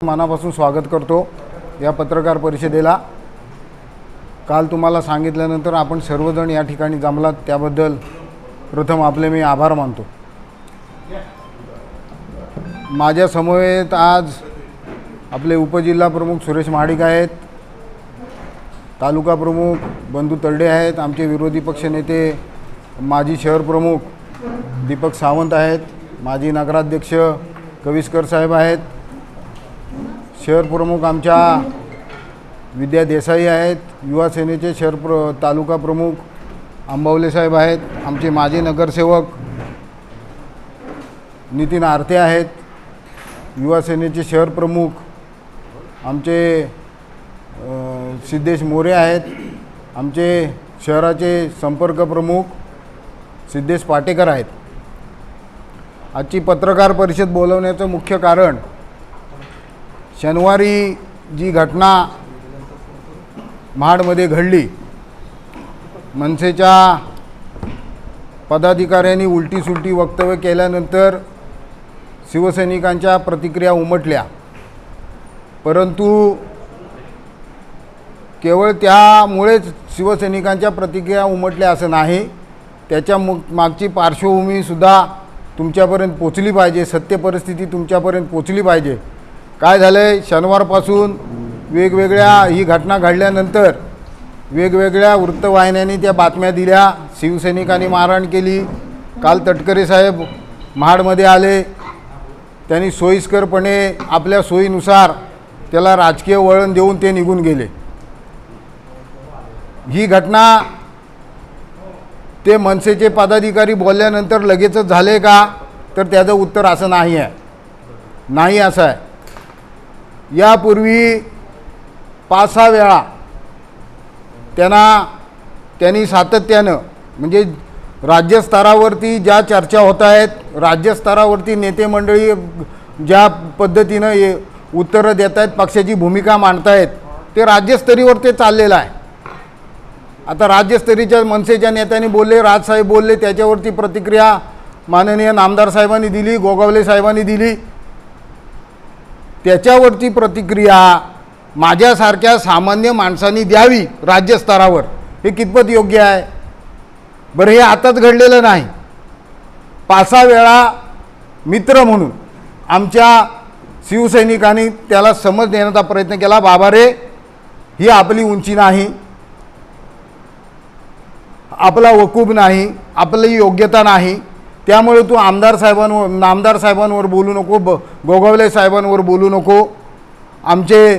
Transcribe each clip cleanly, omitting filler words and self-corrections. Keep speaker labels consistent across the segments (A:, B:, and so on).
A: मनापासून स्वागत करतो या पत्रकार परिषदेला। काल तुम्हाला सांगितल्यानंतर आपण सर्वजण या ठिकाणी जमलात त्याबद्दल प्रथम आपले मी आभार मानतो। माझ्या समवेत आज आपले उपजिल्हा प्रमुख सुरेश महाडिक आहेत, तालुका प्रमुख बंधू तरडे आहेत, आमचे विरोधी पक्ष नेते माजी शहर प्रमुख दीपक सावंत आहेत, माजी नगराध्यक्ष कविस्कर साहेब आहेत, शहर प्रमुख आमच्या विद्या देसाई आहेत, युवा सेनेचे तालुका प्रमुख अंबावले साहेब आहेत, आमचे माजी नगरसेवक नितीन आरते आहेत, युवा सेनेचे शहर प्रमुख आमचे सिद्धेश मोरे आहेत, आमचे शहराचे संपर्क प्रमुख सिद्धेश पाटेकर आहेत। आजची पत्रकार परिषद बोलवण्याचं मुख्य कारण शनिवारी जी घटना महाडमध्ये घडली, मनसेच्या पदाधिकाऱ्यांनी उलटी-सुलटी वक्तव्य केल्यानंतर शिवसैनिकांच्या प्रतिक्रिया उमटल्या, परंतु केवळ त्यामुळेच शिवसैनिकांच्या प्रतिक्रिया उमटल्या असं नाही, त्याच्या मागची पार्श्वभूमीसुद्धा तुमच्यापर्यंत पोचली पाहिजे, सत्य परिस्थिती तुमच्यापर्यंत पोचली पाहिजे। काय झालं आहे, शनिवारपासून ही घटना घडल्यानंतर वेगवेगळ्या वृत्तवाहिन्यांनी त्या बातम्या दिल्या, शिवसैनिकांनी मारहाण केली। काल तटकरे साहेब महाडमध्ये आले, त्यांनी सोयीस्करपणे आपल्या सोयीनुसार त्याला राजकीय वळण देऊन ते निघून गेले। ही घटना ते मनसेचे पदाधिकारी बोलल्यानंतर लगेचच झाले का, तर त्याचं उत्तर असं नाही आहे, नाही असं आहे। यापूर्वी 5-6 वेळा त्यांनी सातत्यानं म्हणजे राज्यस्तरावरती ज्या चर्चा होत आहेत, राज्यस्तरावरती नेते मंडळी ज्या पद्धतीनं उत्तरं देत आहेत, पक्षाची भूमिका मांडत आहेत, ते राज्यस्तरीवर ते चाललेलं आहे। आता राज्यस्तरीच्या मनसेच्या नेत्यांनी बोलले, राजसाहेब बोलले, त्याच्यावरती प्रतिक्रिया माननीय नामदार साहेबांनी दिली, गोगावले साहेबांनी दिली। त्याच्यावरती प्रतिक्रिया माझ्यासारख्या सामान्य माणसांनी द्यावी राज्यस्तरावर, हे कितपत योग्य आहे? बरं, हे आताच घडलेलं नाही, 5-6 वेळा मित्र म्हणून आमच्या शिवसैनिकांनी त्याला समज देण्याचा प्रयत्न केला, बाबा रे, ही आपली उंची नाही, आपला वकूब नाही, आपली योग्यता नाही, त्यामुळे तू नामदार साहेबांवर बोलू नको, गोगावले साहेबांवर बोलू नको, आमचे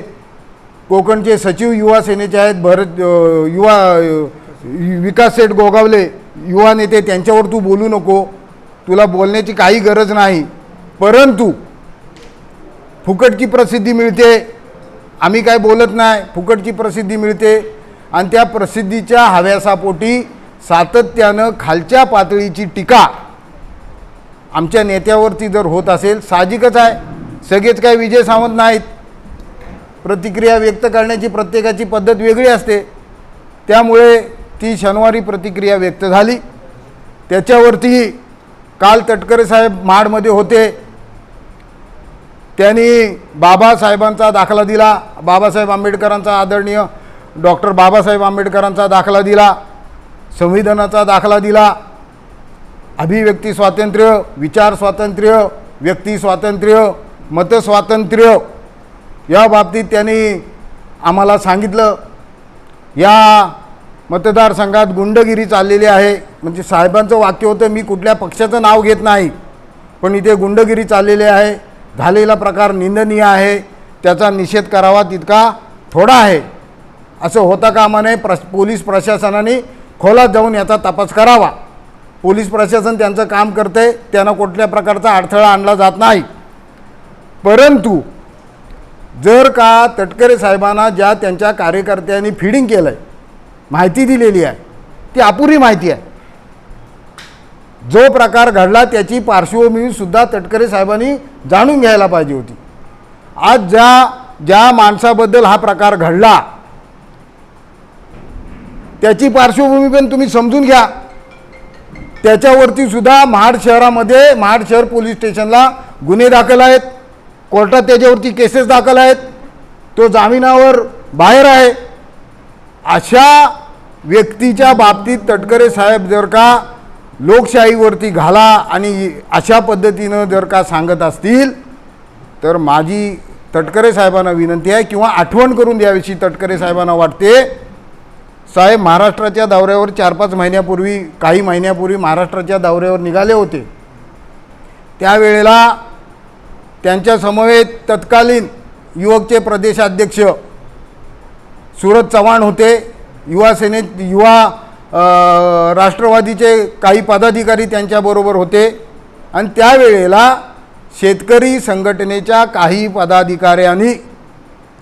A: कोकणचे सचिव युवा सेनेचे आहेत विकास सेठ गोगावले, युवा नेते, त्यांच्यावर तू बोलू नको, तुला बोलण्याची काही गरज नाही। परंतु फुकटची प्रसिद्धी मिळते, आम्ही काय बोलत नाही, फुकटची प्रसिद्धी मिळते, आणि त्या प्रसिद्धीच्या हव्यासापोटी सातत्यानं खालच्या पातळीची टीका आमच्या नेत्यावरती जर होत असेल, साहजिकच आहे, सगळेच काय विजय सावंत नाहीत, प्रतिक्रिया व्यक्त करण्याची प्रत्येकाची पद्धत वेगळी असते, त्यामुळे ती शनिवारी प्रतिक्रिया व्यक्त झाली। त्याच्यावरती काल तटकरे साहेब महाडमध्ये होते, त्यांनी बाबासाहेबांचा दाखला दिला, बाबासाहेब आंबेडकरांचा, आदरणीय डॉक्टर बाबासाहेब आंबेडकरांचा दाखला दिला, संविधानाचा दाखला दिला, अभिव्यक्ती स्वातंत्र्य, विचार स्वातंत्र्य, व्यक्ती स्वातंत्र्य, मत स्वातंत्र्य या बाबतीत त्यांनी आम्हाला सांगितलं। या मतदारसंघात गुंडगिरी चाललेली आहे, म्हणजे साहेबांचं वाक्य होतं, मी कुठल्या पक्षाचं नाव घेत नाही, पण इथे गुंडगिरी चाललेली आहे, झालेला प्रकार निंदनीय आहे, त्याचा निषेध करावा तितका थोडा आहे, असं होता कामा नये। पोलीस प्रशासनाने खोलात जाऊन याचा तपास करावा, पोलीस प्रशासन त्यांचं काम करते, त्यांना कुठल्या प्रकारचा अडथळा आणला जात नाही। परंतु जर का तटकरे साहेबांना ज्या त्यांच्या कार्यकर्त्यांनी फीडिंग केलं आहे, माहिती दिलेली आहे, ती अपुरी माहिती आहे, जो प्रकार घडला त्याची पार्श्वभूमीसुद्धा तटकरे साहेबांनी जाणून घ्यायला पाहिजे होती। आज ज्या माणसाबद्दल हा प्रकार घडला त्याची पार्श्वभूमी पण तुम्ही समजून घ्या। त्याच्यावरती सुद्धा महाड शहरामध्ये महाड शहर पोलीस स्टेशनला गुन्हे दाखल आहेत, कोर्टात त्याच्यावरती केसेस दाखल आहेत, तो जामिनावर बाहेर आहे. अशा व्यक्तीच्या बाबतीत तटकरे साहेब जर का लोकशाहीवरती घाला आणि अशा पद्धतीनं जर का सांगत असतील तर माझी तटकरे साहेबांना विनंती आहे किंवा आठवण करून द्यावीशी तटकरे साहेबांना वाटते. साहेब महाराष्ट्राच्या दौऱ्यावर 4-5 महिन्यापूर्वी काही महिन्यापूर्वी महाराष्ट्राच्या दौऱ्यावर निघाले होते. त्यावेळेला त्यांच्या समवेत तत्कालीन युवकचे प्रदेशाध्यक्ष सूरज चव्हाण होते. युवा राष्ट्रवादीचे काही पदाधिकारी त्यांच्याबरोबर होते आणि त्यावेळेला शेतकरी संघटनेच्या काही पदाधिकाऱ्यांनी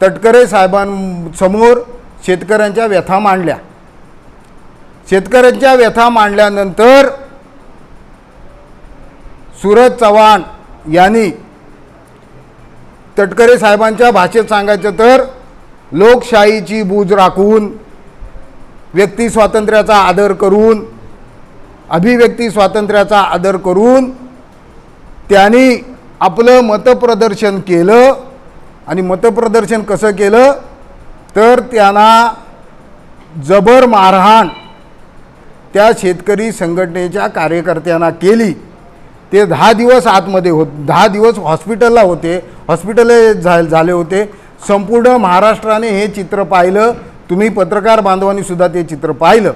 A: तटकरे साहेबांसमोर शेतकऱ्यांच्या व्यथा मांडल्या. शेतकऱ्यांच्या व्यथा मांडल्यानंतर सूरज चव्हाण यांनी तटकरे साहेबांच्या भाषेत सांगायचं तर लोकशाहीची बूज राखून, व्यक्ती स्वातंत्र्याचा आदर करून, अभिव्यक्ती स्वातंत्र्याचा आदर करून त्यांनी आपलं मतप्रदर्शन केलं. आणि मतप्रदर्शन कसं केलं तर त्यांना जबर मारहाण त्या शेतकरी संघटनेच्या कार्यकर्त्यांना केली. ते 10 दिवस आतमध्ये 10 दिवस हॉस्पिटलला होते, झाले होते. संपूर्ण महाराष्ट्राने हे चित्र पाहिलं. तुम्ही पत्रकार बांधवांनी सुद्धा ते चित्र पाहिलं.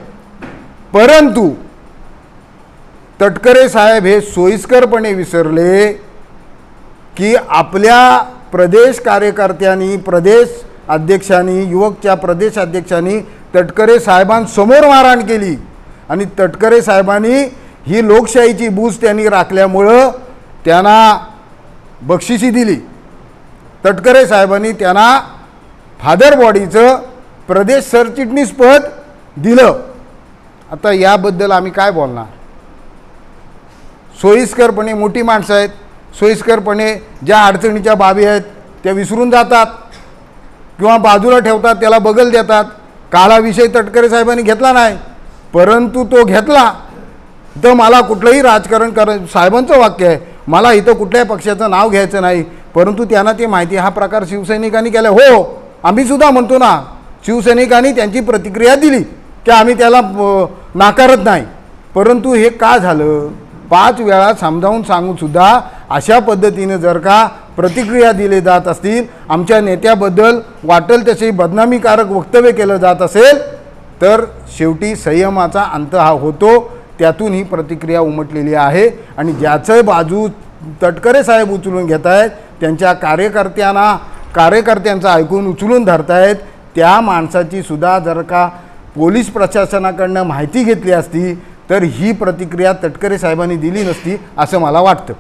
A: परंतु तटकरे साहेब हे सोयीस्करपणे विसरले की आपल्या प्रदेश कार्यकर्त्यांनी, प्रदेश अध्यक्षांनी, युवकच्या प्रदेश अध्यक्षांनी तटकरे साहेबांसमोर मारहाण केली आणि तटकरे साहेबांनी ही लोकशाहीची बूज त्यांनी राखल्यामुळं त्यांना बक्षिसी दिली. तटकरे साहेबांनी त्यांना फादर बॉडीचं प्रदेश सरचिटणीस पद दिलं. आता याबद्दल आम्ही काय बोलणार? सोयीस्करपणे मोठी माणसं आहेत, सोयीस्करपणे ज्या अडचणीच्या बाबी आहेत त्या विसरून जातात किंवा बाजूला ठेवतात, त्याला बगल देतात. काळा विषय तटकरे साहेबांनी घेतला नाही, परंतु तो घेतला तर मला कुठलंही राजकारण साहेबांचं वाक्य आहे, मला इथं कुठल्याही पक्षाचं नाव घ्यायचं नाही, परंतु त्यांना ते माहिती हा प्रकार शिवसैनिकांनी केला. हो, आम्हीसुद्धा म्हणतो ना, शिवसैनिकांनी त्यांची प्रतिक्रिया दिली की आम्ही त्याला नाकारत नाही. परंतु हे का झालं? 5 वेळा समजावून सांगूनसुद्धा अशा पद्धतीने जर का प्रतिक्रिया दिले जात असतील, आमच्या नेत्याबद्दल वाटेल तशी बदनामीकारक वक्तव्य केलं जात असेल तर शेवटी संयमाचा अंत हा होतो. त्यातून ही प्रतिक्रिया उमटलेली आहे आणि ज्याचं बाजू तटकरे साहेब उचलून घेत आहेत, त्यांच्या कार्यकर्त्यांचं ऐकून उचलून धरतायत, त्या माणसाची सुद्धा जर का पोलीस प्रशासनाकडनं माहिती घेतली असती तर ही प्रतिक्रिया तटकरे साहेबांनी दिली नसती असं मला वाटतं.